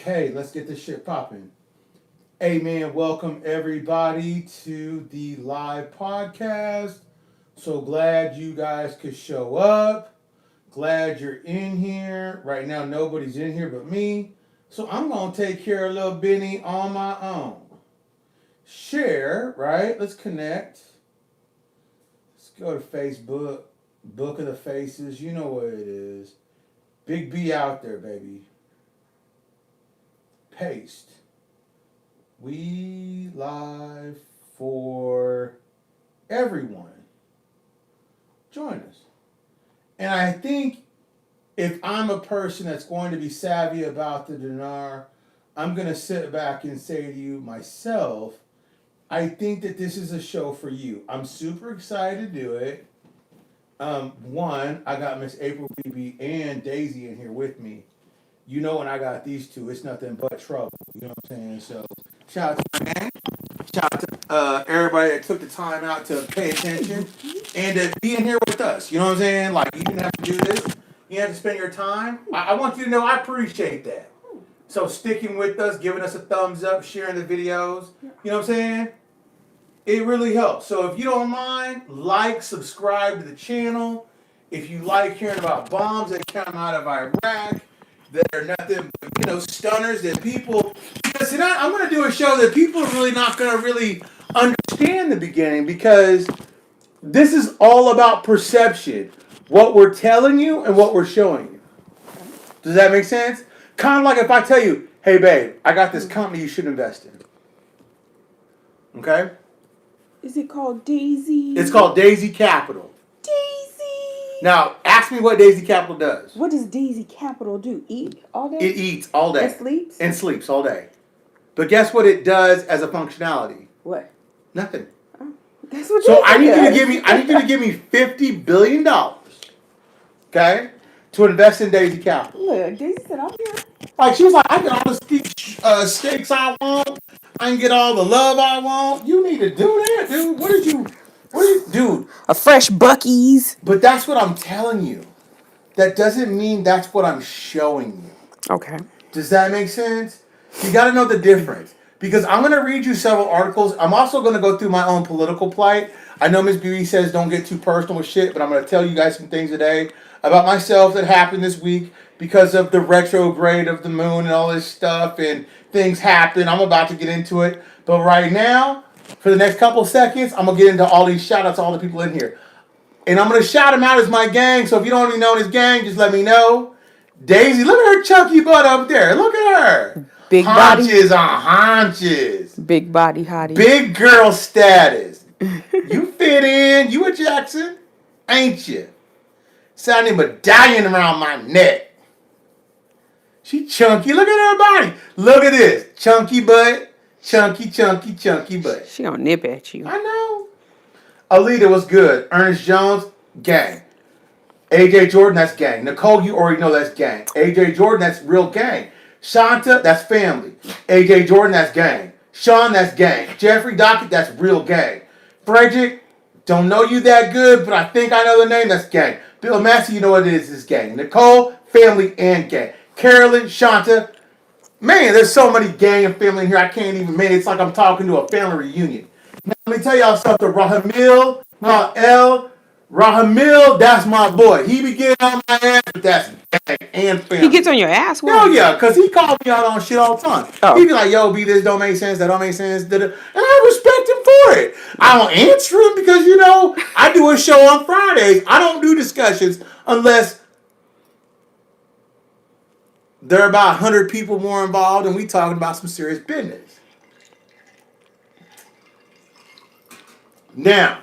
Okay, let's get this shit popping. Hey man, welcome everybody to the live podcast. So glad you guys could show up. Glad you're in here. Right now, nobody's in here but me. So I'm going to take care of little Benny on my own. Share, right? Let's connect. Let's go to Facebook. Book of the Faces. You know what it is. Big B out there, baby. Paste. We live for everyone. Join us. And I think if I'm a person that's going to be savvy about the dinar, I'm going to sit back and say to you myself, I think that this is a show for you. I'm super excited to do it. One, I got Miss April BB and Daisy in here with me. You know when I got these two, it's nothing but trouble. You know what I'm saying? So shout out to my man. Shout out to everybody that took the time out to pay attention and to be in here with us. You know what I'm saying? Like, you didn't have to do this. You had to spend your time. I want you to know I appreciate that. So sticking with us, giving us a thumbs up, sharing the videos. You know what I'm saying? It really helps. So if you don't mind, like, subscribe to the channel. If you like hearing about bombs that come out of Iraq, that are nothing but, stunners that people... Because tonight I'm going to do a show that people are really not going to really understand the beginning, because this is all about perception. What we're telling you and what we're showing you. Does that make sense? Kind of like if I tell you, hey babe, I got this company you should invest in. Okay? Is it called Daisy? It's called Daisy Capital. Daisy! Now, ask me what Daisy Capital does. What does Daisy Capital do? Eat all day? It eats all day. And sleeps? And sleeps all day. But guess what it does as a functionality? What? Nothing. Oh, that's what So I need does. you to give me $50 billion. Okay? To invest in Daisy Capital. Look, Daisy said, I'm here. Like, she was like, I get all the steaks I want. I can get all the love I want. You need to do that, dude. What did you, dude? A fresh Buc-ee's. But that's what I'm telling you. That doesn't mean that's what I'm showing you. Okay. Does that make sense? You got to know the difference. Because I'm going to read you several articles. I'm also going to go through my own political plight. I know Ms. BB says don't get too personal with shit, but I'm going to tell you guys some things today about myself that happened this week because of the retrograde of the moon and all this stuff, and things happen. I'm about to get into it. But right now, for the next couple seconds, I'm going to get into all these shout-outs to all the people in here. And I'm going to shout them out as my gang, so if you don't even know this gang, just let me know. Daisy, look at her chunky butt up there. Look at her. Big haunches on haunches. Big body hottie. Big girl status. You fit in. You a Jackson, ain't you? Sounding medallion around my neck. She chunky. Look at her body. Look at this. Chunky butt. Chunky butt. She gonna nip at you. I know. Alita was good. Ernest Jones, gang. AJ Jordan, that's gang. Nicole, you already know that's gang. AJ Jordan, that's real gang. Shanta, that's family. AJ Jordan, that's gang. Sean, that's gang. Jeffrey Dockett, that's real gang. Frederick, don't know you that good, but I think I know the name, that's gang. Bill Massey, you know what it is gang. Nicole, family, and gang. Carolyn, Shanta, man, there's so many gang and family in here, I can't even, man, it's like I'm talking to a family reunion. Now, let me tell y'all something. Rahamil, that's my boy. He be getting on my ass, but that's gang and family. He gets on your ass? Hell yeah, because he called me out on shit all the time. Oh. He be like, yo, B, this don't make sense, that don't make sense. And I respect him for it. I don't answer him because, I do a show on Fridays. I don't do discussions unless there are about 100 people more involved and we talking about some serious business. Now,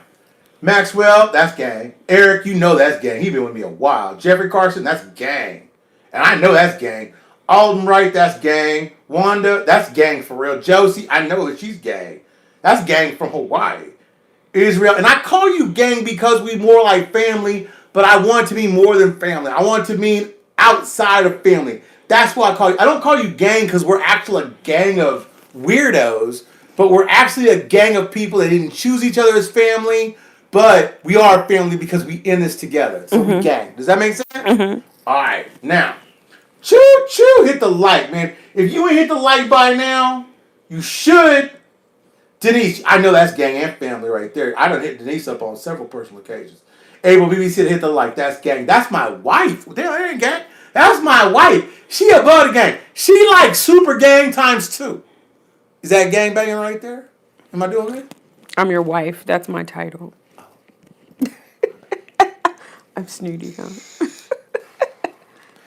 Maxwell, that's gang. Eric, you know that's gang. He been with me a while. Jeffrey Carson, that's gang. And I know that's gang. Alden Wright, that's gang. Wanda, that's gang for real. Josie, I know that she's gang. That's gang from Hawaii. Israel, and I call you gang because we more like family, but I want to be more than family. I want to mean outside of family. That's why I call you. I don't call you gang because we're actually a gang of weirdos, but we're actually a gang of people that didn't choose each other as family. But we are family because we in this together. So we gang. Does that make sense? Mm-hmm. All right. Now, Choo choo, hit the like, man. If you ain't hit the like by now, you should. Denise, I know that's gang and family right there. I done hit Denise up on several personal occasions. Able BBC to hit the like, that's gang. That's my wife. That ain't gang. That's my wife. She above the gang. She like super gang times 2. Is that gang banging right there? Am I doing it? I'm your wife. That's my title. I'm snooty, huh?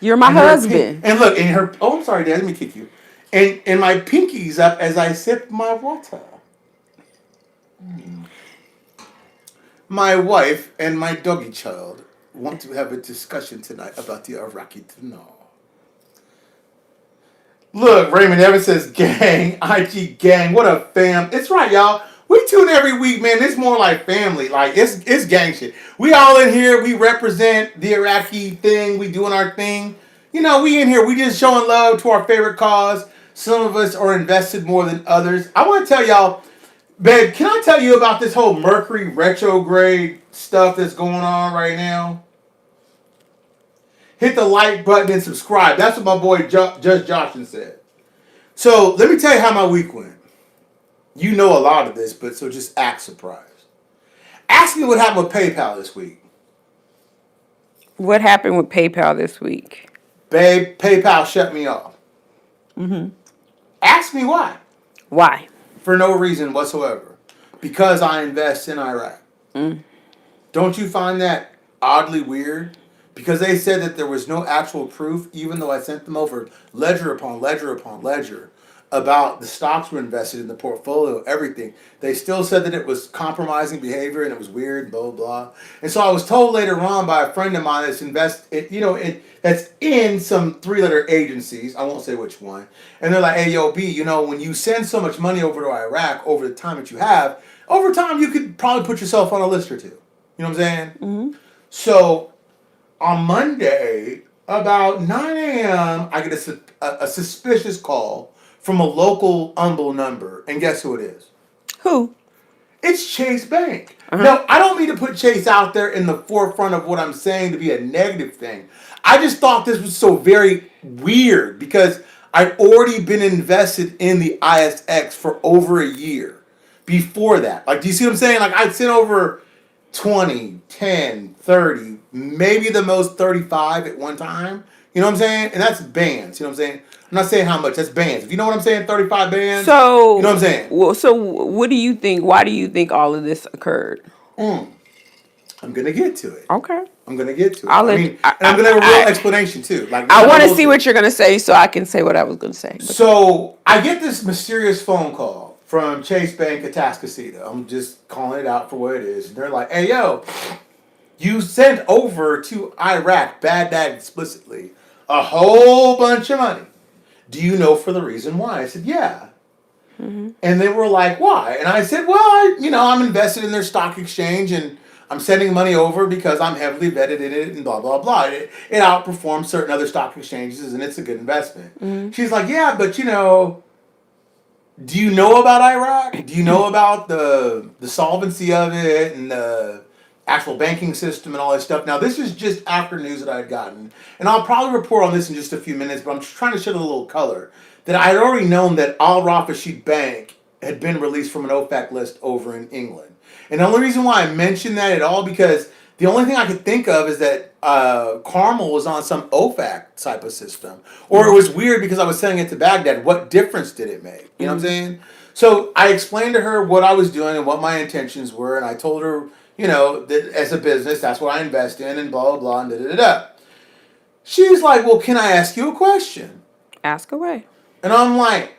You're my husband. And look, in her. Oh, I'm sorry, Dad. Let me kick you. And my pinky's up as I sip my water. My wife and my doggy child want to have a discussion tonight about the Iraqi Dinar. Look, Raymond Evans says, gang, IG gang, what a fam. It's right, y'all. We tune every week, man. It's more like family. Like, it's gang shit. We all in here. We represent the Iraqi thing. We doing our thing. You know, we in here. We just showing love to our favorite cause. Some of us are invested more than others. I want to tell y'all, babe, can I tell you about this whole Mercury retrograde stuff that's going on right now? Hit the like button and subscribe. That's what my boy Judge Joshin said. So let me tell you how my week went. You know a lot of this, but so just act surprised. Ask me what happened with PayPal this week. What happened with PayPal this week? Babe, PayPal shut me off. Mm-hmm. Ask me why. Why? For no reason whatsoever. Because I invest in Iraq. Don't you find that oddly weird? Because they said that there was no actual proof, even though I sent them over ledger upon ledger upon ledger about the stocks were invested in the portfolio, everything. They still said that it was compromising behavior and it was weird, blah, blah. And so I was told later on by a friend of mine that's in some 3-letter agencies, I won't say which one, and they're like, hey, yo, B, when you send so much money over to Iraq over the time that you have, over time you could probably put yourself on a list or two. You know what I'm saying? Mm-hmm. So on Monday, about 9 a.m., I get a suspicious call from a local Humble number. And guess who it is? Who? It's Chase Bank. Uh-huh. Now, I don't mean to put Chase out there in the forefront of what I'm saying to be a negative thing. I just thought this was so very weird because I'd already been invested in the ISX for over a year before that. Like, do you see what I'm saying? Like, I'd sent over 20, 10, 30, maybe the most 35 at one time. You know what I'm saying? And that's bands. You know what I'm saying? I'm not saying how much. That's bands. If you know what I'm saying, 35 bands. So, you know what I'm saying? Well, so what do you think? Why do you think all of this occurred? I'm going to get to it. Okay. I'm going to get to it. I'm going to have a real explanation, too. Like, I want to see what you're going to say so I can say what I was going to say. So, I get this mysterious phone call from Chase Bank Atascocita. I'm just calling it out for what it is. And they're like, hey, yo, you sent over to Iraq, Baghdad explicitly, a whole bunch of money. Do you know for the reason why? I said, yeah. Mm-hmm. And they were like, why? And I said, well, I'm invested in their stock exchange and I'm sending money over because I'm heavily vetted in it and blah, blah, blah. It outperforms certain other stock exchanges and it's a good investment. Mm-hmm. She's like, yeah, but do you know about Iraq? Do you know about the solvency of it and the actual banking system and all that stuff? Now, this is just after news that I had gotten. And I'll probably report on this in just a few minutes, but I'm just trying to shed a little color. That I had already known that Al Rafashid Bank had been released from an OFAC list over in England. And the only reason why I mentioned that at all, because the only thing I could think of is that Carmel was on some OFAC type of system. Or it was weird because I was sending it to Baghdad. What difference did it make? You know what I'm saying? So I explained to her what I was doing and what my intentions were. And I told her, that as a business, that's what I invest in and blah, blah, blah, and da-da-da-da. She's like, well, can I ask you a question? Ask away. And I'm like,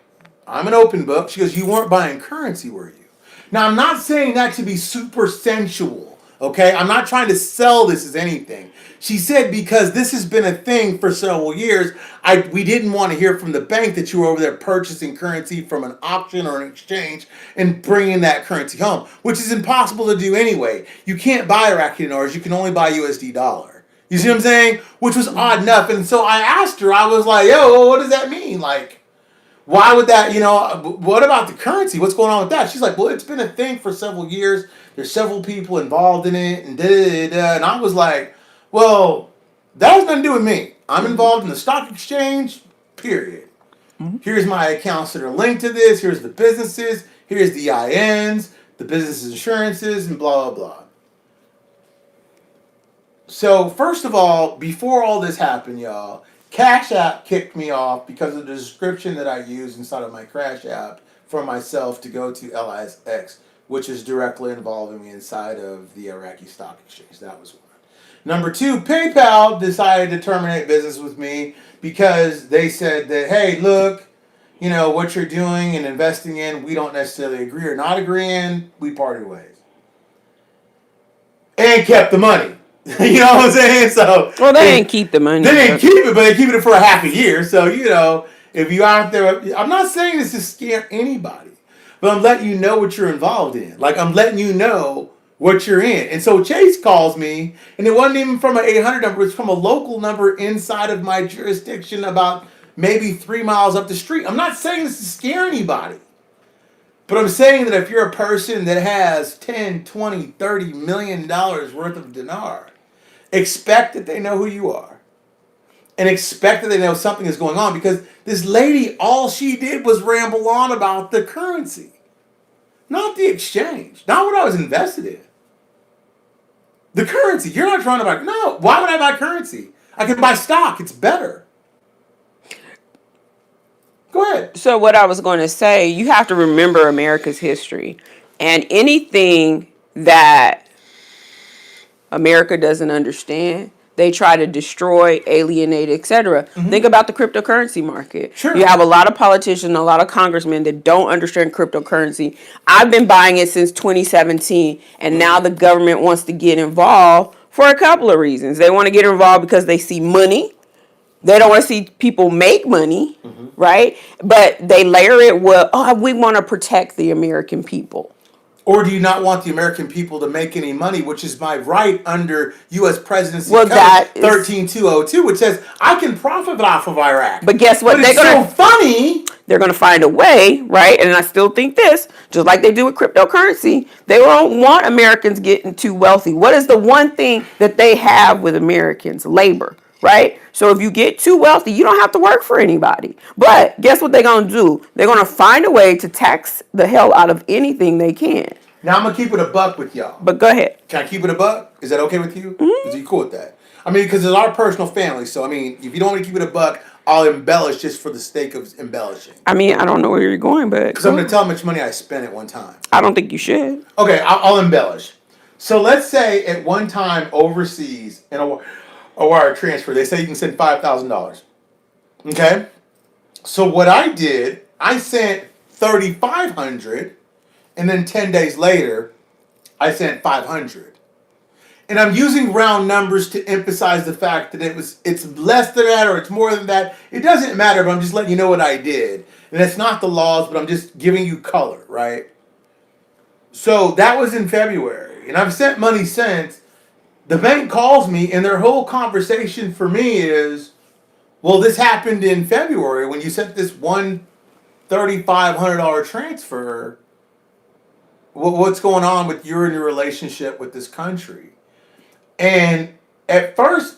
I'm an open book. She goes, you weren't buying currency, were you? Now, I'm not saying that to be super sensual, okay? I'm not trying to sell this as anything. She said, because this has been a thing for several years, we didn't want to hear from the bank that you were over there purchasing currency from an auction or an exchange and bringing that currency home, which is impossible to do anyway. You can't buy Iraqi dinars. You can only buy USD dollar. You see what I'm saying? Which was odd enough. And so I asked her, I was like, yo, what does that mean? Like, why would that, what about the currency? What's going on with that? She's like, well, it's been a thing for several years. There's several people involved in it and da-da-da-da. And I was like, well, that has nothing to do with me. I'm involved in the stock exchange, period. Here's my accounts that are linked to this. Here's the businesses. Here's the INs, the business insurances, and blah, blah, blah. So, first of all, before all this happened, y'all, Cash App kicked me off because of the description that I used inside of my Crash App for myself to go to LISX, which is directly involving me inside of the Iraqi Stock Exchange. That was one. Number two, PayPal decided to terminate business with me because they said that, hey, look, you know, what you're doing and investing in, we don't necessarily agree or not agree in, we parted ways. And kept the money. You know what I'm saying? So Well, they didn't keep the money. They didn't keep it, but they keep it for a half a year. So, you know, if you out there, I'm not saying this to scare anybody, but I'm letting you know what you're involved in. Like, I'm letting you know what you're in. And so Chase calls me, and it wasn't even from an 800 number, it's from a local number inside of my jurisdiction about maybe 3 miles up the street. I'm not saying this to scare anybody. But I'm saying that if you're a person that has 10, 20, $30 million worth of dinar, expect that they know who you are. And expect that they know something is going on, because this lady, all she did was ramble on about the currency. Not the exchange. Not what I was invested in. The currency. You're not trying to buy... No. Why would I buy currency? I can buy stock. It's better. Go ahead. So what I was going to say, you have to remember America's history. And anything that America doesn't understand, they try to destroy, alienate, etc. Think about the cryptocurrency market. Sure. You have a lot of politicians, a lot of congressmen that don't understand cryptocurrency. I've been buying it since 2017, and now the government wants to get involved for a couple of reasons. They want to get involved because they see money. They don't want to see people make money, right? But they layer it with, oh, we want to protect the American people. Or do you not want the American people to make any money, which is my right under U.S. Presidency Well, Code that is- 13202, which says I can profit off of Iraq. But guess what? But it's so funny. They're going to find a way, right? And I still think this, just like they do with cryptocurrency, they don't want Americans getting too wealthy. What is the one thing that they have with Americans? Labor, right? So if you get too wealthy, you don't have to work for anybody. But guess what they're going to do? They're going to find a way to tax the hell out of anything they can. Now I'm going to keep it a buck with y'all. But go ahead. Can I keep it a buck? Is that okay with you? Mm-hmm. Is you cool with that? I mean, because it's our personal family. So, I mean, if you don't want to keep it a buck, I'll embellish just for the sake of embellishing. I mean, I don't know where you're going, but... Because I'm going to tell how much money I spent at one time. I don't think you should. Okay, I'll embellish. So let's say at one time overseas in a wire transfer, they say you can send $5,000. Okay? So what I did, I sent $3,500, and then 10 days later, I sent $500. And I'm using round numbers to emphasize the fact that it's less than that or it's more than that. It doesn't matter, but I'm just letting you know what I did. And it's not the laws, but I'm just giving you color, right? So that was in February. And I've sent money since. The bank calls me, and their whole conversation for me is, well, this happened in February when you sent this one $3,500 transfer. What's going on with you and your relationship with this country? And at first,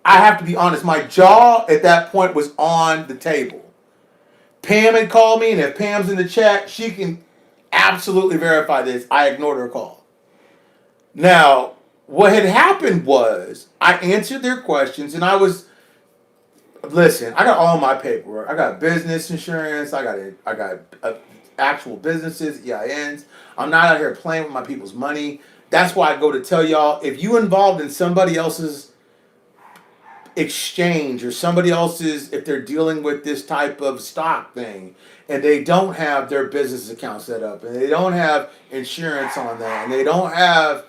I have to be honest, my jaw at that point was on the table. Pam had called me, and if Pam's in the chat, she can absolutely verify this. I ignored her call. Now, what had happened was I answered their questions, and listen, I got all my paperwork. I got business insurance. I got actual businesses, EINs. I'm not out here playing with my people's money. That's why I go to tell y'all, if you involved in somebody else's exchange or somebody else's, if they're dealing with this type of stock thing and they don't have their business account set up and they don't have insurance on that and they don't have,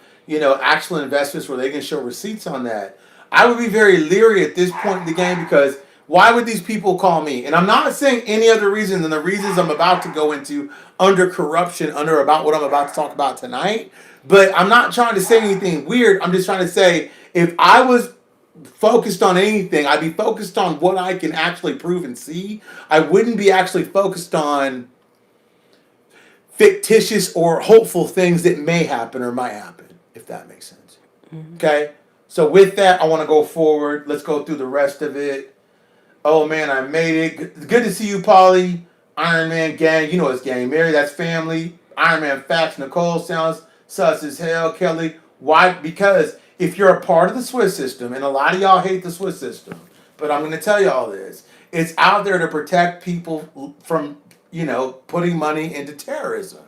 actual investments where they can show receipts on that, I would be very leery at this point in the game, because why would these people call me? And I'm not saying any other reason than the reasons I'm about to go into under corruption, about what I'm about to talk about tonight. But I'm not trying to say anything weird. I'm just trying to say, if I was focused on anything, I'd be focused on what I can actually prove and see. I wouldn't be actually focused on fictitious or hopeful things that may happen or might happen, if that makes sense. Mm-hmm. Okay? So with that, I want to go forward. Let's go through the rest of it. Oh man, I made it. Good to see you, Polly. Iron Man gang, you know it's gang. Mary, that's family. Iron Man facts. Nicole sounds sus as hell. Kelly, why? Because if you're a part of the Swiss system, and a lot of y'all hate the Swiss system, but I'm going to tell y'all this: it's out there to protect people from, putting money into terrorism,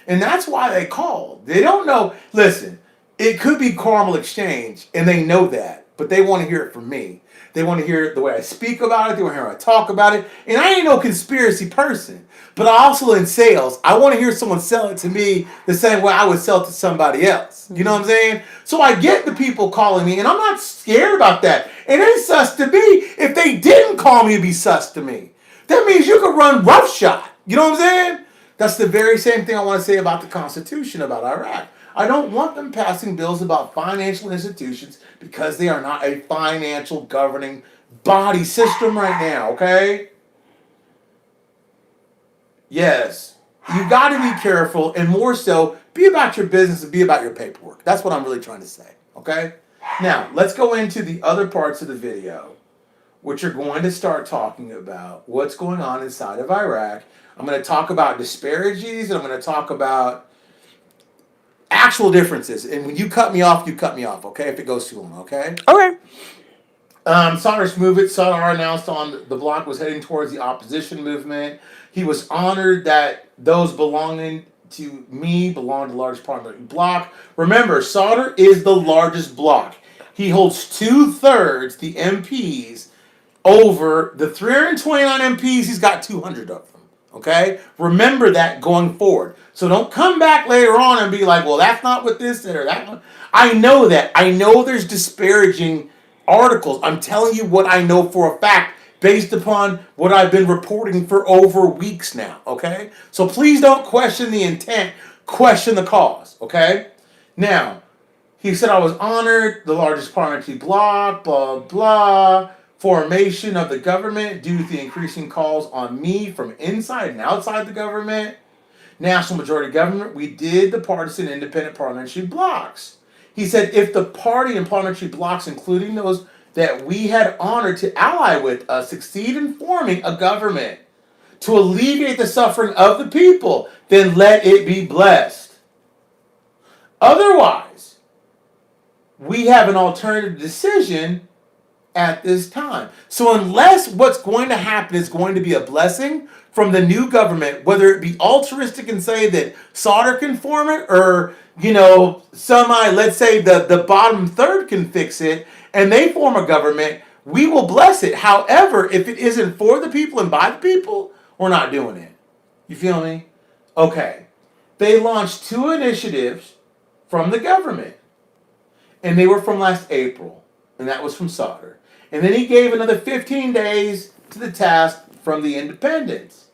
and that's why they called. They don't know. Listen, it could be caramel exchange, and they know that, but they want to hear it from me. They want to hear the way I speak about it. They want to hear how I talk about it. And I ain't no conspiracy person. But I also in sales, I want to hear someone sell it to me the same way I would sell it to somebody else. You know what I'm saying? So I get the people calling me, and I'm not scared about that. It ain't sus to me. If they didn't call me, it'd be sus to me. That means you could run roughshod. You know what I'm saying? That's the very same thing I want to say about the Constitution, about Iraq. I don't want them passing bills about financial institutions because they are not a financial governing body system right now, okay? Yes. You got to be careful, and more so, be about your business and be about your paperwork. That's what I'm really trying to say, okay? Now, let's go into the other parts of the video, which are going to start talking about what's going on inside of Iraq. I'm going to talk about disparities, and I'm going to talk about actual differences. And when you cut me off, okay? If it goes too long, okay? Okay. Sauder's movement, Sadr announced on the bloc was heading towards the opposition movement. He was honored that those belonging to me belong to the largest parliamentary bloc. Remember, Sadr is the largest bloc. He holds 2/3 the MPs over the 329 MPs. He's got 200 of them. Okay? Remember that going forward. So don't come back later on and be like, well, that's not what this or that one. I know that. I know there's disparaging articles. I'm telling you what I know for a fact based upon what I've been reporting for over weeks now. Okay? So please don't question the intent. Question the cause. Okay? Now, he said I was honored, the largest parliamentary bloc, blah, blah. Formation of the government due to the increasing calls on me from inside and outside the government. National majority government, we did the partisan independent parliamentary blocs. He said if the party and parliamentary blocs, including those that we had honored to ally with us, succeed in forming a government to alleviate the suffering of the people, then let it be blessed. Otherwise, we have an alternative decision at this time. So unless what's going to happen is going to be a blessing from the new government, whether it be altruistic and say that Sadr can form it, or let's say the bottom third can fix it and they form a government, we will bless it. However, if it isn't for the people and by the people, we're not doing it. You feel me? Okay. They launched 2 initiatives from the government, and they were from last April, and that was from Sadr. And then he gave another 15 days to the task from the independents.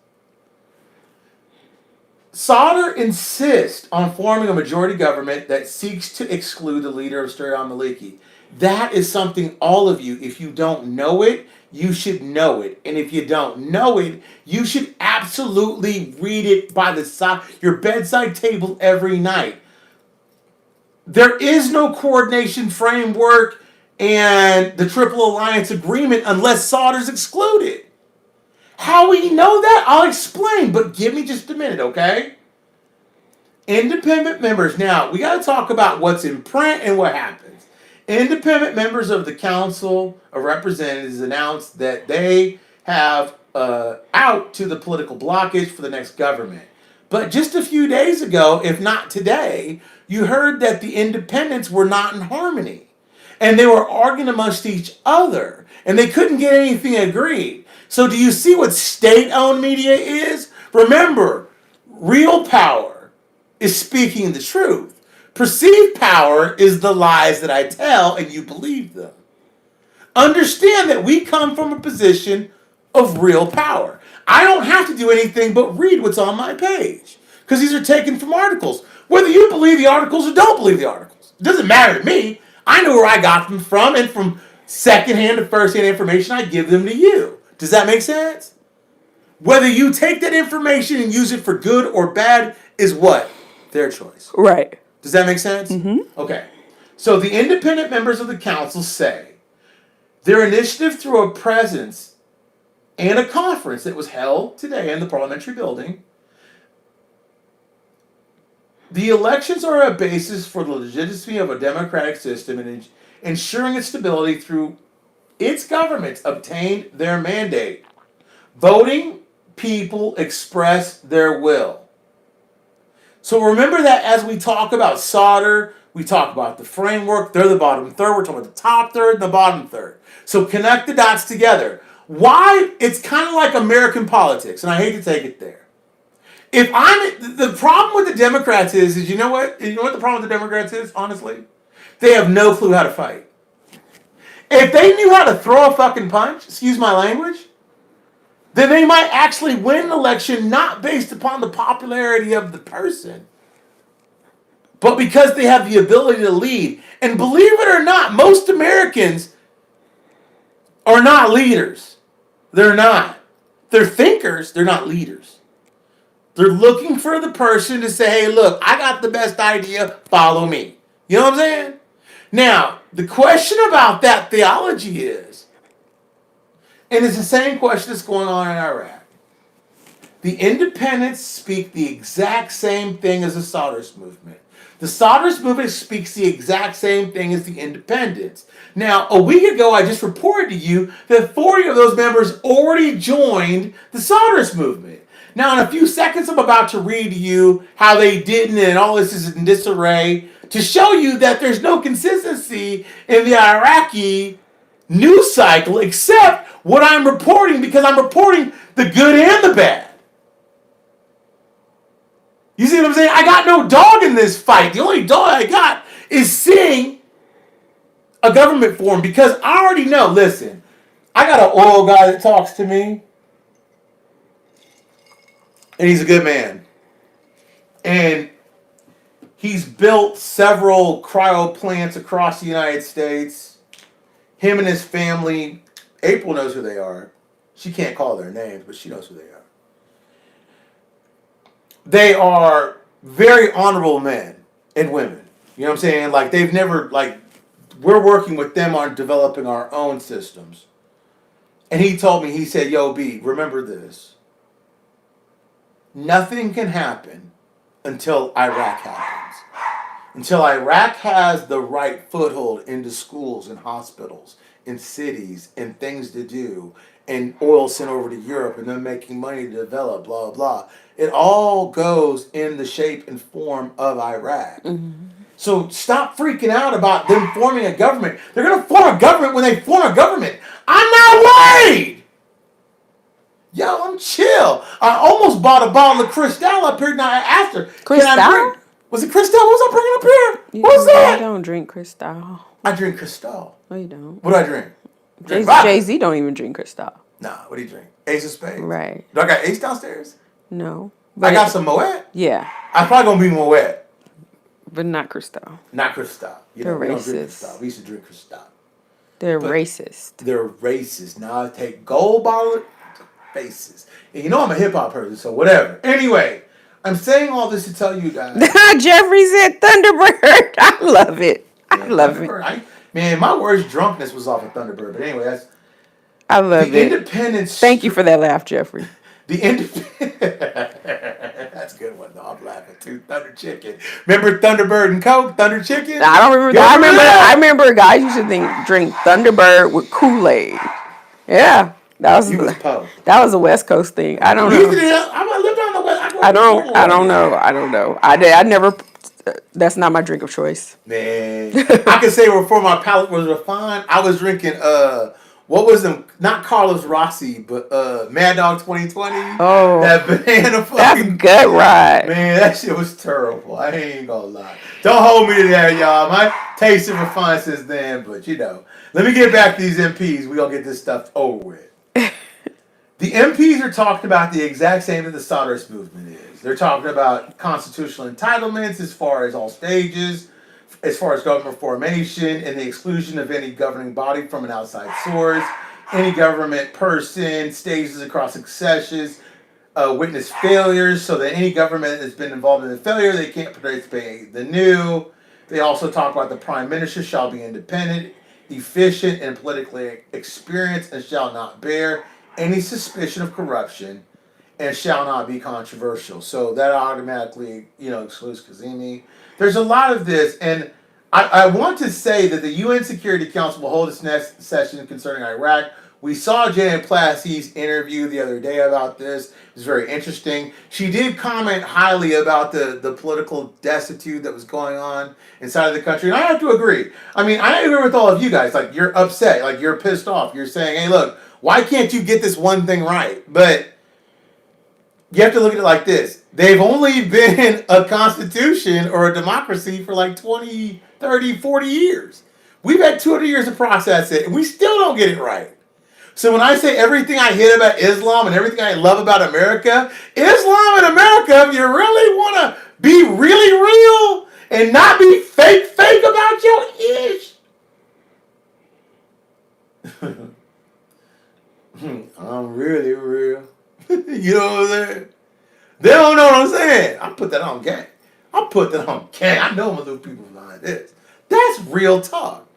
Sadr insists on forming a majority government that seeks to exclude the leader of Sturey al-Maliki. That is something all of you, if you don't know it, you should know it. And if you don't know it, you should absolutely read it by your bedside table every night. There is no coordination framework and the Triple Alliance Agreement unless Sadr's excluded. How we know that? I'll explain, but give me just a minute, okay? Independent members. Now, we got to talk about what's in print and what happens. Independent members of the Council of Representatives announced that they have out to the political blockage for the next government. But just a few days ago, if not today, you heard that the independents were not in harmony. And they were arguing amongst each other. And they couldn't get anything agreed. So do you see what state-owned media is? Remember, real power is speaking the truth. Perceived power is the lies that I tell and you believe them. Understand that we come from a position of real power. I don't have to do anything but read what's on my page. Because these are taken from articles. Whether you believe the articles or don't believe the articles. It doesn't matter to me. I know where I got them from, and from secondhand to firsthand information, I give them to you. Does that make sense? Whether you take that information and use it for good or bad is what? Their choice. Right. Does that make sense? Mm-hmm. Okay. So the independent members of the council say their initiative through a presence and a conference that was held today in the parliamentary building. The elections are a basis for the legitimacy of a democratic system and ensuring its stability through its governments obtained their mandate. Voting people express their will. So remember that as we talk about solder, we talk about the framework, they're the bottom third, we're talking about the top third and the bottom third. So connect the dots together. Why? It's kind of like American politics, and I hate to take it there. If I'm the problem with the Democrats is you know what? You know what the problem with the Democrats is, honestly? They have no clue how to fight. If they knew how to throw a fucking punch, excuse my language, then they might actually win an election not based upon the popularity of the person, but because they have the ability to lead. And believe it or not, most Americans are not leaders. They're not. They're thinkers, they're not leaders. They're looking for the person to say, hey, look, I got the best idea, follow me. You know what I'm saying? Now, the question about that theology is, and it's the same question that's going on in Iraq. The independents speak the exact same thing as the Souders movement. The Souders movement speaks the exact same thing as the independents. Now, a week ago, I just reported to you that 40 of those members already joined the Souders movement. Now, in a few seconds, I'm about to read to you how they didn't, and all this is in disarray, to show you that there's no consistency in the Iraqi news cycle except what I'm reporting, because I'm reporting the good and the bad. You see what I'm saying? I got no dog in this fight. The only dog I got is seeing a government form, because I already know, listen, I got an oil guy that talks to me, and he's a good man. And he's built several cryo plants across the United States. Him and his family, April knows who they are. She can't call their names, but she knows who they are. They are very honorable men and women. You know what I'm saying? Like, they've never, like, we're working with them on developing our own systems. And he told me, he said, yo, B, remember this. Nothing can happen until Iraq happens. Until Iraq has the right foothold into schools and hospitals and cities and things to do, and oil sent over to Europe and them making money to develop, blah, blah. It all goes in the shape and form of Iraq. Mm-hmm. So stop freaking out about them forming a government. They're going to form a government when they form a government. I'm not worried. Yo, I'm chill. I almost bought a bottle of Cristal up here. Now I asked her. Cristal? Was it Cristal? What was I bringing up here? What was that? I don't drink Cristal. I drink Cristal. No, you don't. What do I drink? Jay-Z don't even drink Cristal. Nah, what do you drink? Ace of Spades. Right. Do I got Ace downstairs? No. I got some Moet? Yeah. I'm probably going to be Moet. But not Cristal. Not Cristal. They're we racist. Don't drink Cristal. We used to drink Cristal. They're racist. They're racist. Now I take gold bottle faces. And you know I'm a hip-hop person, so whatever. Anyway, I'm saying all this to tell you guys. Jeffrey said Thunderbird. I love it. I love it. Man, my worst drunkenness was off of Thunderbird. But anyway, I love the it. Independence. Thank you for that laugh, Jeffrey. The That's a good one, though. I'm laughing too. Thunder Chicken. Remember Thunderbird and Coke? Thunder Chicken? I don't remember that. I remember guys used to drink Thunderbird with Kool-Aid. Yeah. That was a West Coast thing. I don't know. I lived on the West. I don't know. I never. That's not my drink of choice. Man, I can say before my palate was refined, I was drinking what was them? Not Carlos Rossi, but Mad Dog 2020. Oh, that banana fucking. That's gut right. Man, that shit was terrible. I ain't gonna lie. Don't hold me to that, y'all. My taste has refined since then, but you know. Let me get back to these MPs. We gonna get this stuff over with. The MPs are talking about the exact same that the Souders movement is. They're talking about constitutional entitlements as far as all stages, as far as government formation, and the exclusion of any governing body from an outside source, any government person, stages across successions, witness failures, so that any government that's been involved in the failure, they can't participate in the new. They also talk about the prime minister shall be independent, efficient, and politically experienced, and shall not bear any suspicion of corruption, and shall not be controversial. So that automatically, excludes Kazemi. There's a lot of this, and I want to say that the UN Security Council will hold its next session concerning Iraq. We saw Janet Plassey's interview the other day about this. It was very interesting. She did comment highly about the political destitute that was going on inside of the country, and I have to agree. I mean, I agree with all of you guys. Like, you're upset. Like, you're pissed off. You're saying, hey, look, why can't you get this one thing right? But you have to look at it like this. They've only been a constitution or a democracy for like 20, 30, 40 years. We've had 200 years to process it, and we still don't get it right. So when I say everything I hate about Islam and everything I love about America, Islam and America, if you really want to be really real and not be fake about your ish. I'm really real. You know what I'm saying? They don't know what I'm saying. I put that on gang. I know I'm those people behind this. That's real talk.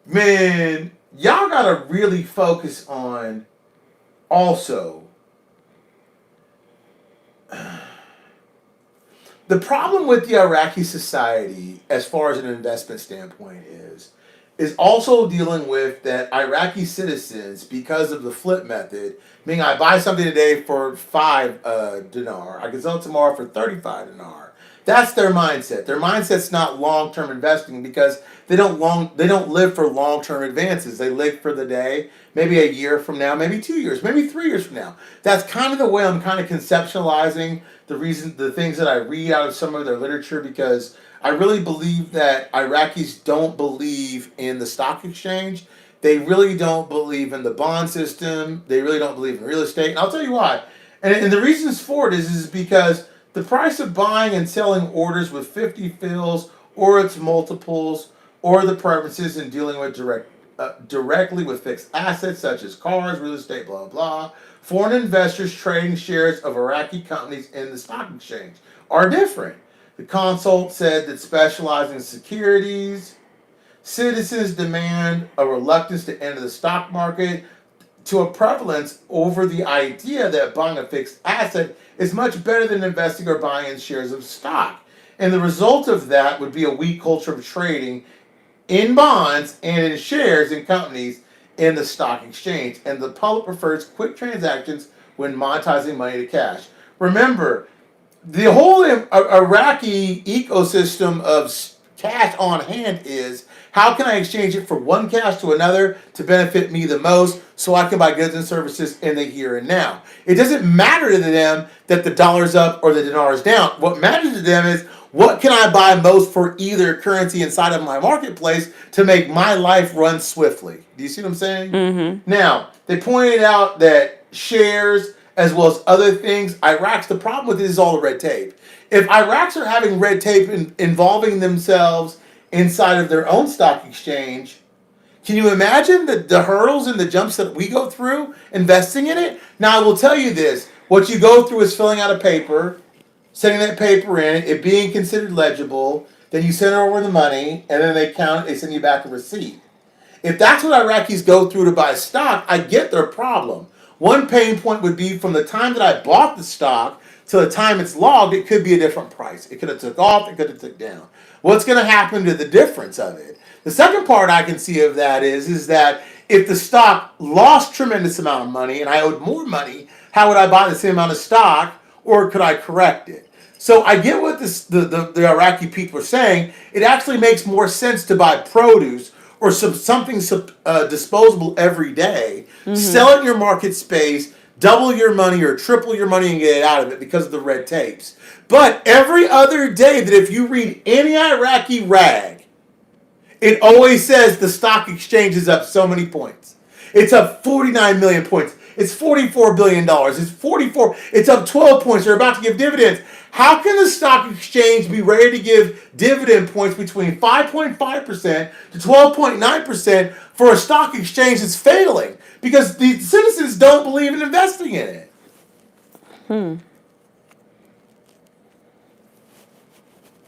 Man, y'all gotta really focus on also the problem with the Iraqi society as far as an investment standpoint is also dealing with that Iraqi citizens, because of the flip method, meaning I buy something today for 5 dinar, I can sell it tomorrow for 35 dinar. That's their mindset. Their mindset's not long-term investing because they don't live for long-term advances. They live for the day, maybe a year from now, maybe 2 years, maybe 3 years from now. That's kind of the way I'm kind of conceptualizing the things that I read out of some of their literature, because I really believe that Iraqis don't believe in the stock exchange. They really don't believe in the bond system. They really don't believe in real estate. And I'll tell you why. And the reasons for it is because the price of buying and selling orders with 50 fills or its multiples, or the preferences in dealing with directly with fixed assets such as cars, real estate, blah, blah. Foreign investors trading shares of Iraqi companies in the stock exchange are different. The consult said that specializing in securities, citizens demand a reluctance to enter the stock market to a prevalence over the idea that buying a fixed asset is much better than investing or buying in shares of stock. And the result of that would be a weak culture of trading in bonds and in shares in companies in the stock exchange. And the public prefers quick transactions when monetizing money to cash. Remember, the whole Iraqi ecosystem of cash on hand is, how can I exchange it from one cash to another to benefit me the most so I can buy goods and services in the here and now? It doesn't matter to them that the dollar's up or the dinar is down. What matters to them is, what can I buy most for either currency inside of my marketplace to make my life run swiftly? Do you see what I'm saying? Mm-hmm. Now, they pointed out that shares as well as other things, the problem with this is all the red tape. If Iraqs are having red tape involving themselves inside of their own stock exchange, can you imagine the hurdles and the jumps that we go through investing in it? Now, I will tell you this. What you go through is filling out a paper, sending that paper in, it being considered legible, then you send over the money, and then they send you back a receipt. If that's what Iraqis go through to buy stock, I get their problem. One pain point would be from the time that I bought the stock to the time it's logged, it could be a different price. It could have took off, it could have took down. What's going to happen to the difference of it? The second part I can see of that is that if the stock lost tremendous amount of money and I owed more money, how would I buy the same amount of stock, or could I correct it? So I get what the Iraqi people are saying. It actually makes more sense to buy produce or something disposable every day, Mm-hmm. sell it in your market space, double your money or triple your money and get it out of it because of the red tapes. But every other day that if you read any Iraqi rag, it always says the stock exchange is up so many points. It's up 49 million points. It's $44 billion. It's up 12 points. They're about to give dividends. How can the stock exchange be ready to give dividend points between 5.5% to 12.9% for a stock exchange that's failing? Because the citizens don't believe in investing in it.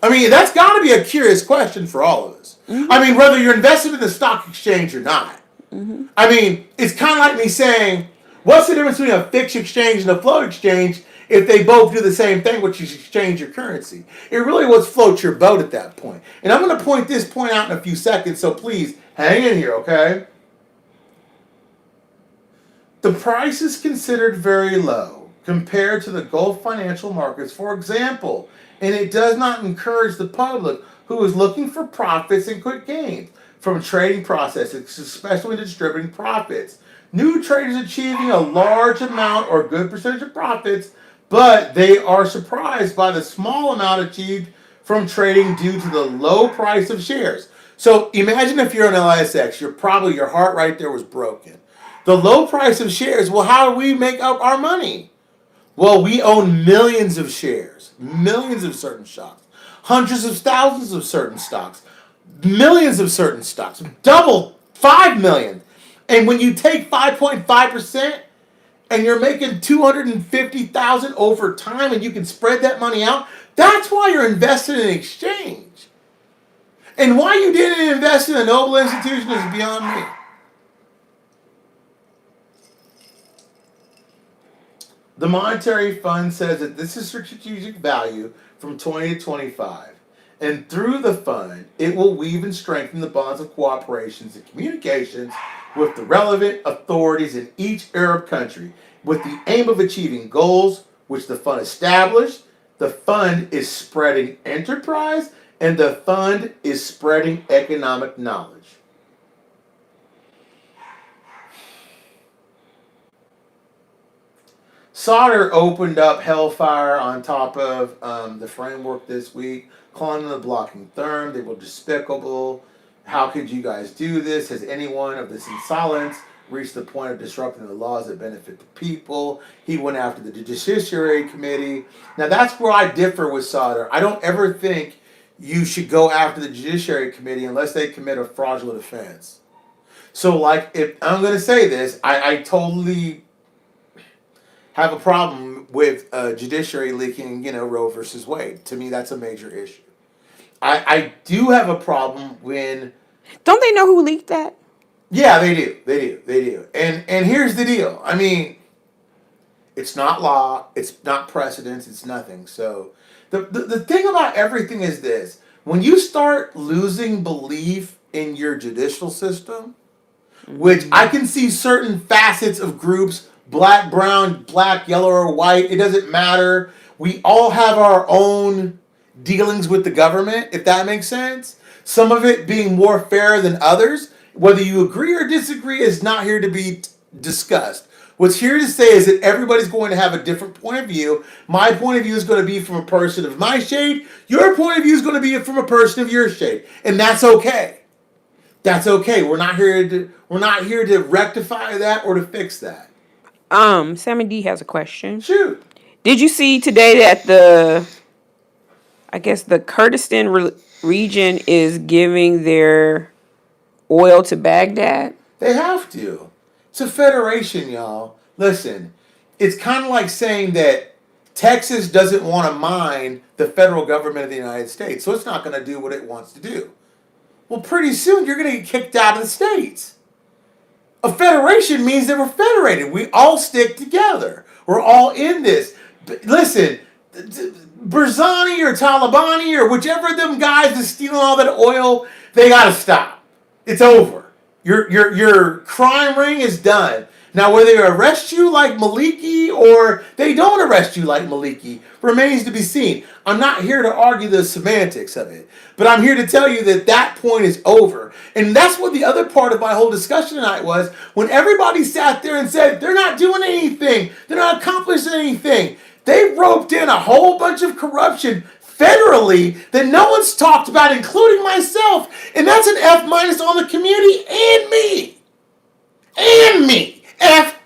I mean, that's got to be a curious question for all of us. Mm-hmm. I mean, whether you're invested in the stock exchange or not. Mm-hmm. I mean, it's kind of like me saying, what's the difference between a fixed exchange and a float exchange if they both do the same thing, which is exchange your currency? It really was float your boat at that point. And I'm going to point this point out in a few seconds, so please hang in here, okay? The price is considered very low compared to the Gulf financial markets, for example, and it does not encourage the public who is looking for profits and quick gains from trading processes, especially distributing profits. New traders achieving a large amount or good percentage of profits, but they are surprised by the small amount achieved from trading due to the low price of shares. So imagine if you're an LISX, your heart right there was broken. The low price of shares, well, how do we make up our money? Well, we own millions of shares, millions of certain stocks, hundreds of thousands of certain stocks, millions of certain stocks, double 5 million. And when you take 5.5% and you're making 250,000 over time and you can spread that money out, that's why you're invested in exchange. And why you didn't invest in a noble institution is beyond me. The monetary fund says that this is strategic value from 20 to 25. And through the fund, it will weave and strengthen the bonds of cooperations and communications with the relevant authorities in each Arab country with the aim of achieving goals which the fund established. The fund is spreading enterprise and the fund is spreading economic knowledge. Sauder opened up hellfire on top of the framework this week, calling them a blocking term. They were despicable. How could you guys do this? Has anyone of this insolence reached the point of disrupting the laws that benefit the people? He went after the Judiciary Committee. Now that's where I differ with Sauder. I don't ever think you should go after the Judiciary Committee unless they commit a fraudulent offense. So, like, if I'm going to say this, I totally have a problem with Judiciary leaking, Roe versus Wade. To me, that's a major issue. I do have a problem when... Don't they know who leaked that? Yeah, they do. And here's the deal. I mean, it's not law. It's not precedence. It's nothing. So the thing about everything is this. When you start losing belief in your judicial system, which I can see certain facets of groups, black, brown, black, yellow, or white, it doesn't matter. We all have our own dealings with the government, if that makes sense. Some of it being more fair than others. Whether you agree or disagree is not here to be discussed. What's here to say is that everybody's going to have a different point of view. My point of view is going to be from a person of my shade. Your point of view is going to be from a person of your shade. And that's okay. That's okay. We're not here to rectify that or to fix that. Sammy D has a question. Shoot. Did you see today that the Kurdistan region is giving their oil to Baghdad? They have to. It's a federation, y'all. Listen, it's kind of like saying that Texas doesn't want to mine the federal government of the United States, so it's not going to do what it wants to do. Well, pretty soon you're going to get kicked out of the states. A federation means that we're federated. We all stick together. We're all in this. But listen, Barzani or Talibani or whichever of them guys is stealing all that oil, they got to stop. It's over. Your crime ring is done. Now, whether they arrest you like Maliki or they don't arrest you like Maliki remains to be seen. I'm not here to argue the semantics of it, but I'm here to tell you that that point is over. And that's what the other part of my whole discussion tonight was, when everybody sat there and said, they're not doing anything, they're not accomplishing anything. They roped in a whole bunch of corruption federally that no one's talked about, including myself. And that's an F- on the community and me. And me. F-.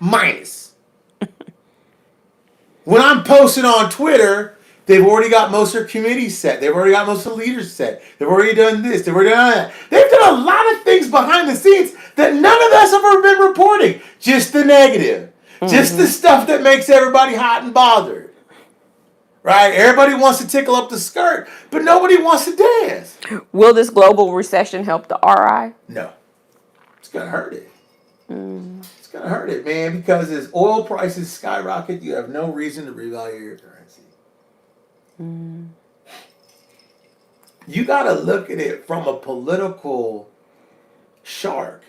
When I'm posting on Twitter, they've already got most of their committees set. They've already got most of the leaders set. They've already done this. They've already done that. They've done a lot of things behind the scenes that none of us have ever been reporting. Just the negative. Mm-hmm. Just the stuff that makes everybody hot and bothered. right? Everybody wants to tickle up the skirt, but nobody wants to dance. Will this global recession help the RI? No, it's gonna hurt it. It's gonna hurt it, man, because as oil prices skyrocket, you have no reason to revalue your currency. You gotta look at it from a political shark.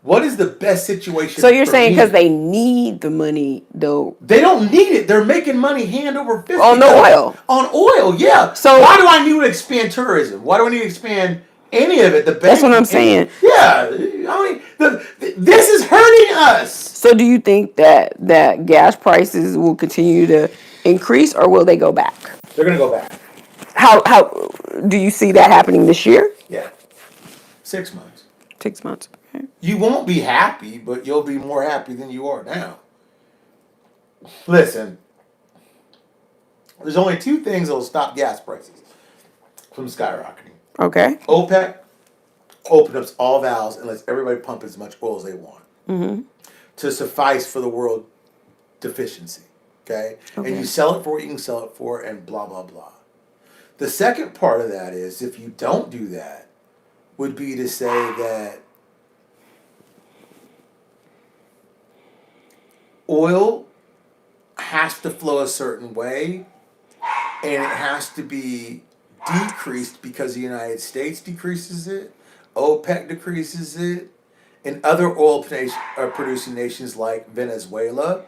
What is the best situation? So you're for saying me? because they need the money, though? They don't need it. They're making money hand over fist On the oil. On oil, yeah. So why do I need to expand tourism? Why do I need to expand any of it? That's what I'm saying. Yeah, I mean, this is hurting us. So do you think that gas prices will continue to increase, or will they go back? They're gonna go back. How do you see that happening this year? Yeah, 6 months. 6 months. Okay. You won't be happy, but you'll be more happy than you are now. Listen, there's only two things that will stop gas prices from skyrocketing. Okay. OPEC opens up all valves and lets everybody pump as much oil as they want to suffice for the world deficiency. Okay? And you sell it for what you can sell it for, and blah blah blah. The second part of that is, if you don't do that, would be to say that oil has to flow a certain way, and it has to be decreased because the United States decreases it, OPEC decreases it, and other oil producing nations like Venezuela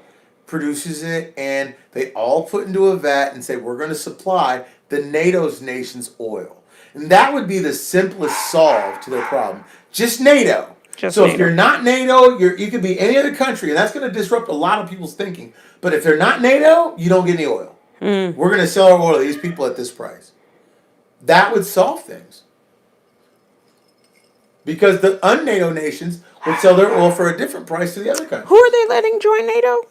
produces it, and they all put into a vat and say, we're going to supply the NATO's nations oil. And that would be the simplest solve to their problem. Just NATO. If you're not NATO, you could be any other country, and that's going to disrupt a lot of people's thinking. But if they're not NATO, you don't get any oil. We're going to sell our oil to these people at this price. That would solve things. Because the un-NATO nations would sell their oil for a different price to the other countries. Who are they letting join NATO?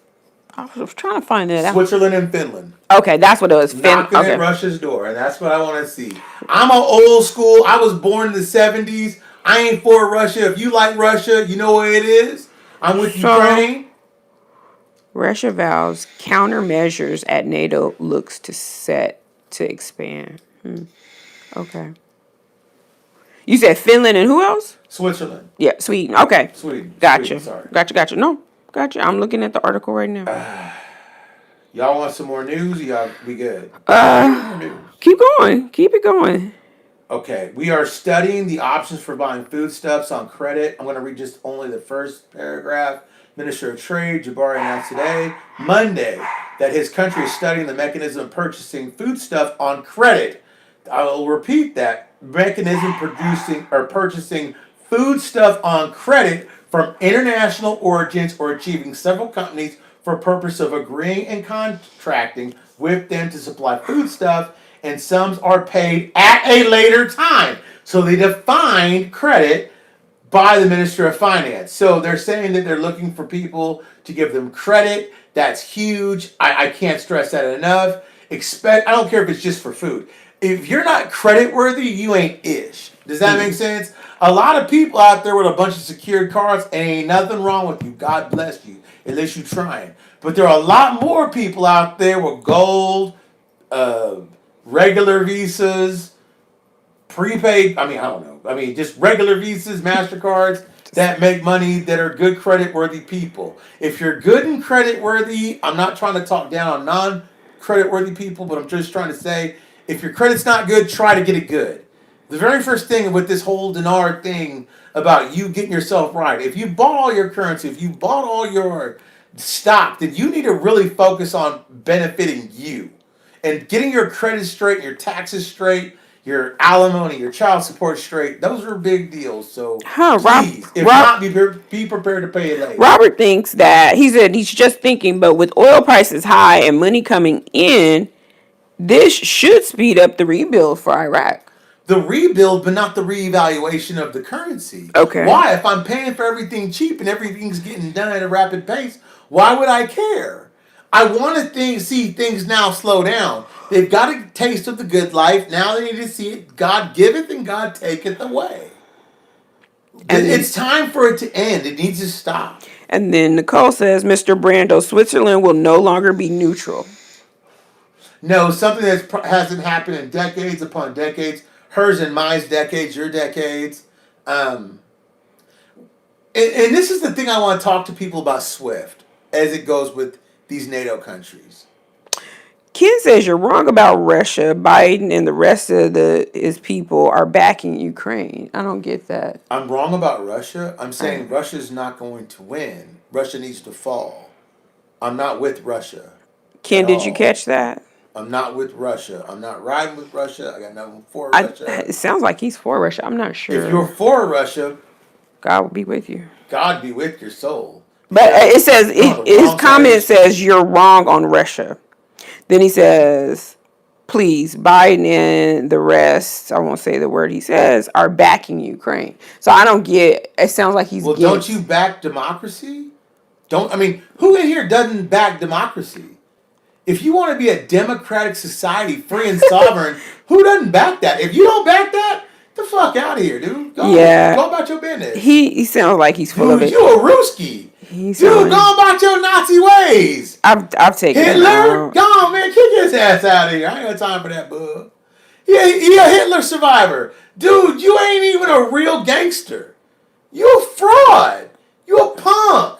I was trying to find that out. Switzerland and Finland. Okay, that's what it was. Knocking at Russia's door, and that's what I want to see. I'm an old school. I was born in the 70s. I ain't for Russia. If you like Russia, you know what it is. I'm with Ukraine. Russia vows countermeasures at NATO looks to set to expand. Okay. You said Finland and who else? Switzerland. Yeah, Sweden. Okay. Sweden. Gotcha. Sweden, sorry. Gotcha. No, gotcha. I'm looking at the article right now. Y'all want some more news? Y'all be good. Keep going. Keep it going. Okay, we are studying the options for buying foodstuffs on credit. I'm going to read just only the first paragraph. Minister of Trade, Jabari, announced today, Monday, that his country is studying the mechanism of purchasing foodstuff on credit. I will repeat that. Mechanism purchasing foodstuff on credit from international origins or achieving several companies for purpose of agreeing and contracting with them to supply foodstuff, and sums are paid at a later time. So they defined credit by the Minister of Finance. So they're saying that they're looking for people to give them credit. That's huge. I can't stress that enough. I don't care if it's just for food. If you're not credit worthy, you ain't ish. Does that make sense? A lot of people out there with a bunch of secured cards, and ain't nothing wrong with you. God bless you, unless you're trying. But there are a lot more people out there with gold, regular visas, prepaid, I don't know. Just regular visas, MasterCards that make money, that are good credit-worthy people. If you're good and credit-worthy, I'm not trying to talk down on non-credit-worthy people, but I'm just trying to say, if your credit's not good, try to get it good. The very first thing with this whole dinar thing about you getting yourself right, if you bought all your currency, if you bought all your stock, then you need to really focus on benefiting you. And getting your credit straight, your taxes straight, your alimony, your child support straight, those are big deals. So please, if not, be prepared to pay it later. Robert thinks that, he said he's just thinking, but with oil prices high and money coming in, this should speed up the rebuild for Iraq. The rebuild, but not the reevaluation of the currency. Okay. Why? If I'm paying for everything cheap and everything's getting done at a rapid pace, why would I care? I want to see things now slow down. They've got a taste of the good life. Now they need to see it. God giveth and God taketh away. And it's time for it to end. It needs to stop. And then Nicole says, Mr. Brando, Switzerland will no longer be neutral. No, something that hasn't happened in decades upon decades. Hers and mine's decades, your decades. Um, and this is the thing I want to talk to people about SWIFT as it goes with these NATO countries. Ken says you're wrong about Russia. Biden and the rest of his people are backing Ukraine. I don't get that. I'm wrong about Russia. I'm saying Russia's not going to win. Russia needs to fall. I'm not with Russia at Ken, did you all. catch that? I'm not with Russia. I'm not riding with Russia. I got nothing for Russia. It sounds like he's for Russia. I'm not If you're sure. for Russia, God will be with you. God be with your soul. But Because it says you're on the his wrong side of comment history. says you're wrong on Russia. Then he says, please, Biden and the rest, I won't say the word he says, are backing Ukraine. So I don't get, it sounds like he's Well, don't you back democracy? Who in here doesn't back democracy? If you want to be a democratic society, free and sovereign, who doesn't back that? If you don't back that, the fuck out of here, dude. Go about your business. He sounds like he's full of Dude, it. you a Ruski. Dude, go about your Nazi ways. I've taken Hitler, go on, man, kick his ass out of here. I ain't got time for that, bub. Yeah, he a Hitler survivor. Dude, you ain't even a real gangster. You a fraud. You a punk.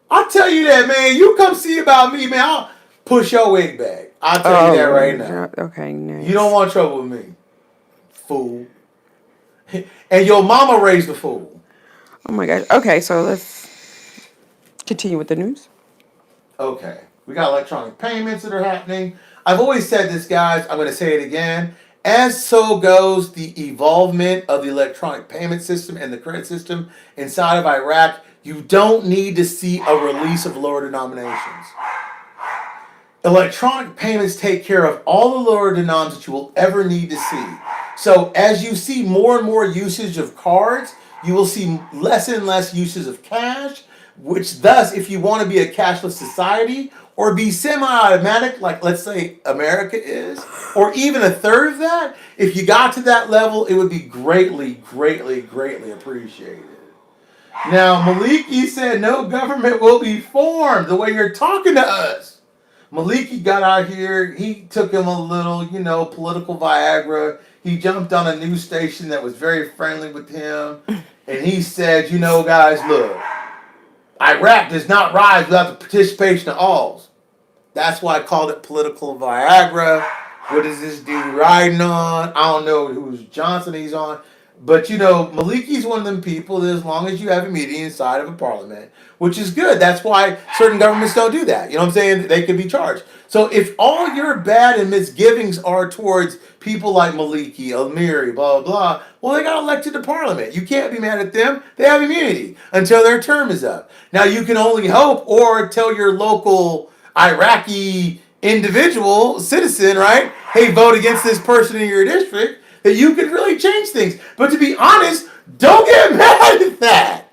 I'll tell you that, man. You come see about me, man. I'll push your wig back. I'll tell you that right now. Okay, nice. You don't want trouble with me, fool. And your mama raised a fool. Oh my gosh. Okay, so let's continue with the news. Okay. We got electronic payments that are happening. I've always said this, guys. I'm going to say it again. As so goes the evolvement of the electronic payment system and the credit system inside of Iraq, you don't need to see a release of lower denominations. Electronic payments take care of all the lower denoms that you will ever need to see. So as you see more and more usage of cards, you will see less and less uses of cash, which thus, if you want to be a cashless society or be semi-automatic, like let's say America is, or even a third of that, if you got to that level, it would be greatly, greatly, greatly appreciated. Now, Maliki said no government will be formed the way you're talking to us. Maliki got out here. He took him a little, political Viagra. He jumped on a news station that was very friendly with him. And he said, guys, look, Iraq does not rise without the participation of all. That's why I called it political Viagra. What is this dude riding on? I don't know who's Johnson he's on. But, Maliki's one of them people that as long as you have a meeting inside of a parliament, which is good. That's why certain governments don't do that. You know what I'm saying? They could be charged. So if all your bad and misgivings are towards people like Maliki, Almiri, blah, blah, blah, well, they got elected to parliament. You can't be mad at them. They have immunity until their term is up. Now, you can only hope or tell your local Iraqi individual, citizen, right? Hey, vote against this person in your district. That you could really change things. But to be honest, don't get mad at that.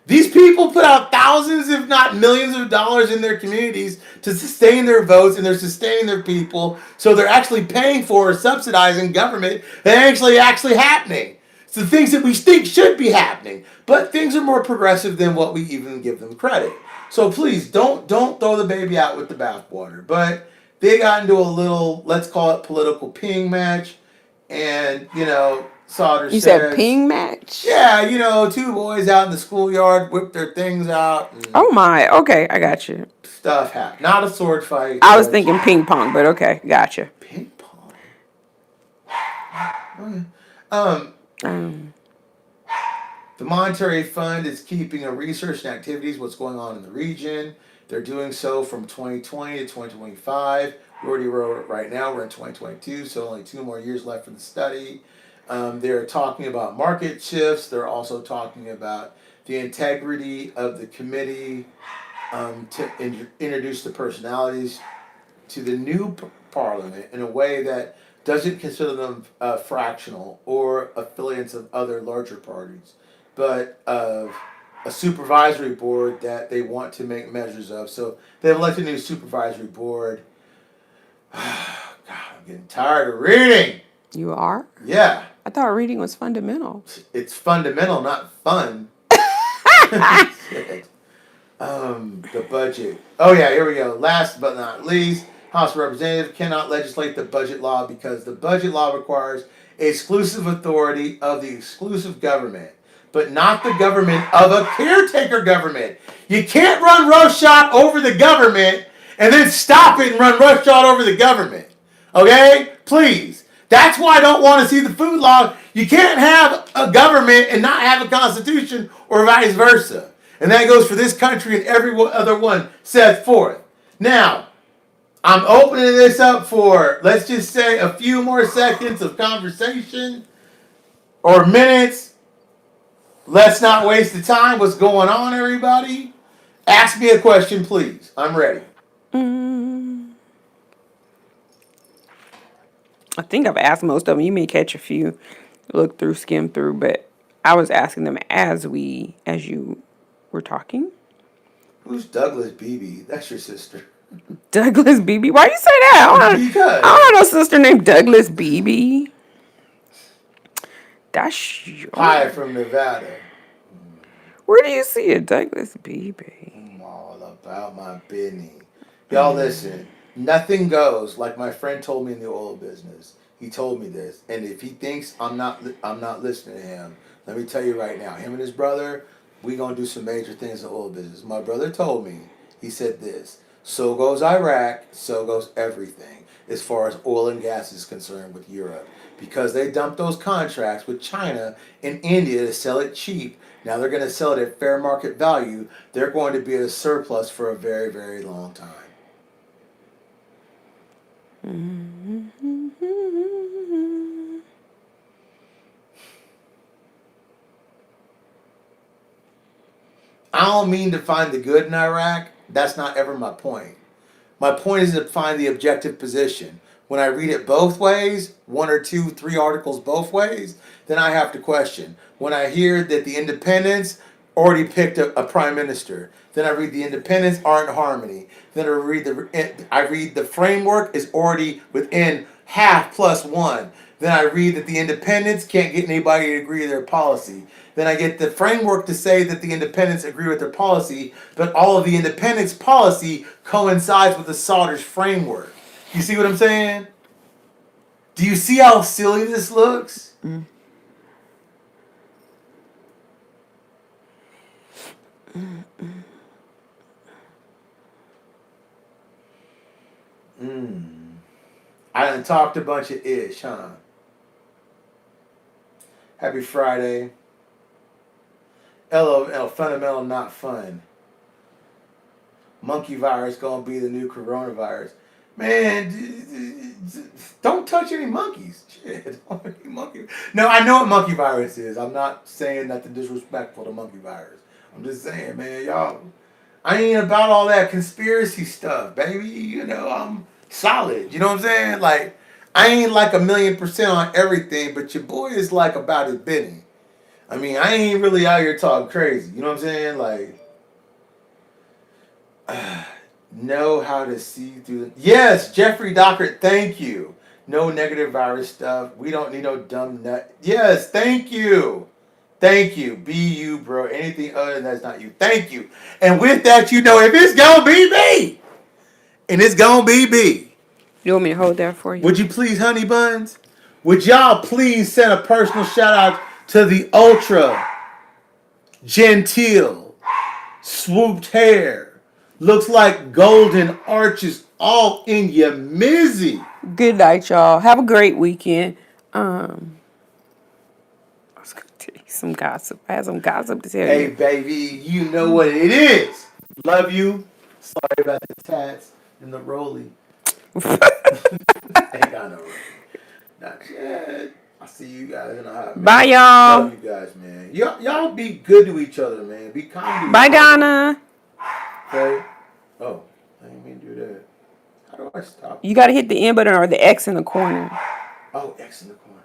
These people put out thousands, if not millions of dollars in their communities to sustain their votes, and they're sustaining their people. So they're actually paying for or subsidizing government that actually happening. It's the things that we think should be happening. But things are more progressive than what we even give them credit. So please, don't throw the baby out with the bathwater. But they got into a little, let's call it political ping match. And, Sauter said... You said ping match? Yeah, two boys out in the schoolyard whip their things out. Oh my, okay, I got you. Stuff happened. Not a sword fight. I was thinking ping pong, but okay, gotcha. Ping pong? The Monetary Fund is keeping a research and activities, what's going on in the region. They're doing so from 2020 to 2025. We already wrote it right now. We're in 2022, so only 2 more years left for the study. They're talking about market shifts. They're also talking about the integrity of the committee to introduce the personalities to the new parliament in a way that doesn't consider them fractional or affiliates of other larger parties, but of a supervisory board that they want to make measures of. So they've elected a new supervisory board. God, I'm getting tired of reading. You are? Yeah. I thought reading was fundamental. It's fundamental, not fun. The budget. Oh yeah, here we go. Last but not least, House of Representatives cannot legislate the budget law because the budget law requires exclusive authority of the exclusive government, but not the government of a caretaker government. You can't run roughshod over the government and then stop it and run roughshod over the government. Okay? Please. That's why I don't want to see the food law. You can't have a government and not have a constitution or vice versa. And that goes for this country and every other one set forth. Now, I'm opening this up for, let's just say, a few more seconds of conversation or minutes. Let's not waste the time. What's going on, everybody? Ask me a question, please. I'm ready. I think I've asked most of them. You may catch a few, look through, skim through, but I was asking them as you were talking. Who's Douglas Beebe? That's your sister. Douglas Beebe? Why you say that? I don't have no sister named Douglas Beebe. That's your... Hi from Nevada. Where do you see it, Douglas Beebe? I'm all about my business. Y'all listen. Nothing goes like my friend told me in the oil business. He told me this, and if he thinks I'm not listening to him, let me tell you right now. Him and his brother, we gonna do some major things in the oil business. My brother told me. He said this. So goes Iraq. So goes everything as far as oil and gas is concerned with Europe, because they dumped those contracts with China and India to sell it cheap. Now they're going to sell it at fair market value. They're going to be at a surplus for a very, very long time. I don't mean to find the good in Iraq. That's not ever my point. My point is to find the objective position. When I read it both ways, 1 or 2, 3 articles both ways, then I have to question. When I hear that the independents already picked a prime minister, then I read the independents aren't in harmony. Then I read the framework is already within half plus 1. Then I read that the independents can't get anybody to agree to their policy. Then I get the framework to say that the independents agree with their policy, but all of the independents' policy coincides with the Sauter's framework. You see what I'm saying? Do you see how silly this looks? I done talked a bunch of ish, huh? Happy Friday. LOL, fundamental, not fun. Monkey virus gonna be the new coronavirus. Man, don't touch any monkeys. Shit, don't any monkey. No, I know what monkey virus is. I'm not saying nothing disrespectful to monkey virus. I'm just saying, man, y'all, I ain't about all that conspiracy stuff, baby. You know, I'm solid. You know what I'm saying? Like, I ain't like 1,000,000% on everything, but your boy is like about his business. I mean, I ain't really out here talking crazy. You know what I'm saying? Like, know how to see through the... Yes, Jeffrey Dockert, thank you. No negative virus stuff. We don't need no dumb nut. Yes, thank you. Thank you. Be you, bro. Anything other than that's not you. Thank you. And with that, you know, if it's gonna be me, and it's gonna be me. You want me to hold that for you? Would you please, honey buns? Would y'all please send a personal shout out to the ultra genteel, swooped hair, looks like golden arches all in your mizzy. Good night, y'all. Have a great weekend. I was gonna tell you some gossip. I had some gossip to tell Hey, you. baby, you know what it is. Love you. Sorry about the tats and the rolly. Ain't got no rolly. Not yet. I'll see you guys in a hot minute. Bye, y'all. Love you guys, man. Y'all be good to each other, man. Be kind to each Bye, other. Donna. Okay? Oh, I didn't mean to do that. How do I stop? You gotta hit the end button or the X in the corner. Oh, X in the corner.